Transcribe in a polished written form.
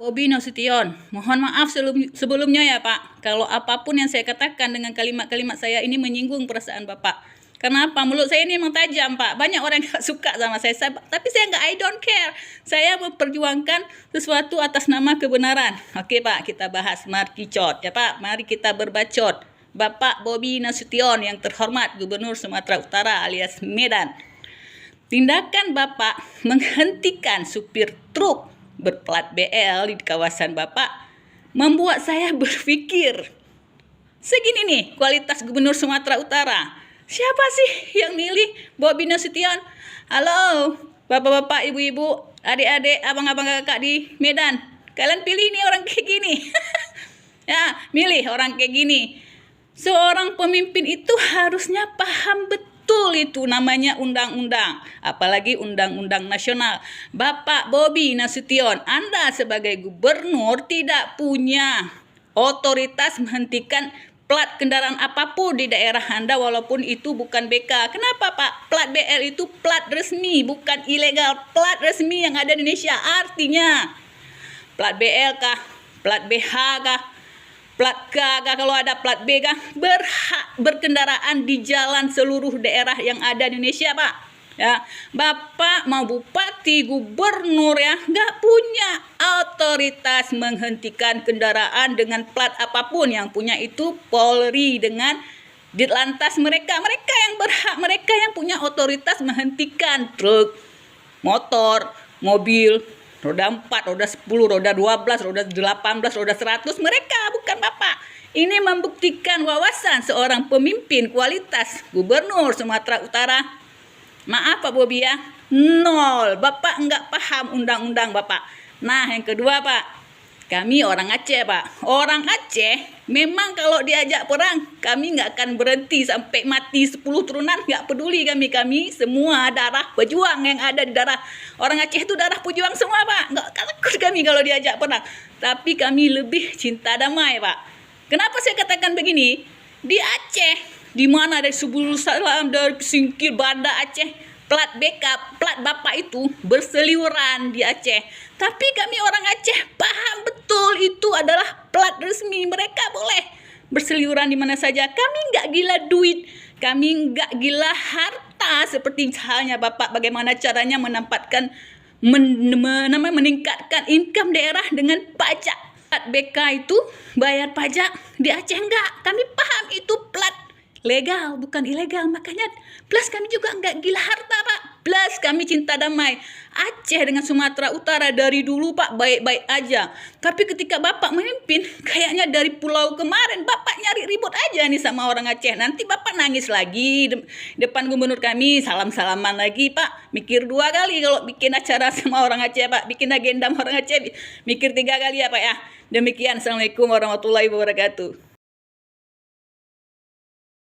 Bobi Nasution, mohon maaf sebelumnya ya Pak, kalau apapun yang saya katakan dengan kalimat-kalimat saya ini menyinggung perasaan Bapak. Kenapa? Mulut saya ini memang tajam Pak, banyak orang yang gak suka sama saya, tapi saya nggak, I don't care. Saya memperjuangkan sesuatu atas nama kebenaran. Oke Pak, kita bahas markicot ya Pak, mari kita berbacot. Bapak Bobi Nasution yang terhormat Gubernur Sumatera Utara alias Medan. Tindakan Bapak menghentikan supir truk berplat BL di kawasan Bapak membuat saya berpikir, segini nih kualitas Gubernur Sumatera Utara, siapa sih yang milih Bobi Nasution? Halo bapak-bapak, ibu-ibu, adik-adik, abang-abang, kakak di Medan, kalian pilih nih orang kayak gini. Ya, milih orang kayak gini. Seorang pemimpin itu harusnya paham betul itu namanya undang-undang, apalagi undang-undang nasional. Bapak Bobi Nasution, Anda sebagai gubernur tidak punya otoritas menghentikan plat kendaraan apapun di daerah Anda walaupun itu bukan BK. Kenapa Pak? Plat BL itu plat resmi, bukan ilegal. Plat resmi yang ada di Indonesia. Artinya plat BL kah? Plat BH kah? Plat K, kalau ada plat B kan berhak berkendaraan di jalan seluruh daerah yang ada di Indonesia Pak. Ya, Bapak mau bupati, gubernur ya, nggak punya otoritas menghentikan kendaraan dengan plat apapun. Yang punya itu Polri dengan Ditlantas mereka yang berhak, mereka yang punya otoritas menghentikan truk, motor, mobil, roda 4, roda 10, roda 12, roda 18, roda 100, mereka, bukan Bapak. Ini membuktikan wawasan seorang pemimpin kualitas Gubernur Sumatera Utara. Maaf Pak Bobi ya, nol. Bapak nggak paham undang-undang Bapak. Nah yang kedua Pak, kami orang Aceh Pak. Orang Aceh memang kalau diajak perang, kami nggak akan berhenti sampai mati 10 turunan, nggak peduli kami. Kami semua darah pejuang yang ada di darah orang Aceh itu darah pejuang semua Pak. Nggak takut kami kalau diajak perang. Tapi kami lebih cinta damai Pak. Kenapa saya katakan begini? Di Aceh, di mana dari Subul Salam, dari Singkil, Banda Aceh, plat BK, plat Bapak itu berseliweran di Aceh. Tapi kami orang Aceh paham betul itu adalah plat resmi. Mereka boleh berseliweran di mana saja. Kami nggak gila duit, kami nggak gila harta seperti halnya Bapak. Bagaimana caranya meningkatkan income daerah dengan pajak. Plat BK itu bayar pajak, di Aceh enggak. Kami paham itu plat legal, bukan ilegal. Makanya plus kami juga enggak gila harta Pak. Plus kami cinta damai. Aceh dengan Sumatera Utara dari dulu Pak baik-baik aja. Tapi ketika Bapak memimpin, kayaknya dari pulau kemarin Bapak nyari ribut aja nih sama orang Aceh. Nanti Bapak nangis lagi depan gubernur kami, salam-salaman lagi Pak. Mikir 2 kali kalau bikin acara sama orang Aceh Pak. Bikin agenda sama orang Aceh, mikir 3 kali ya Pak ya. Demikian, Assalamualaikum warahmatullahi wabarakatuh.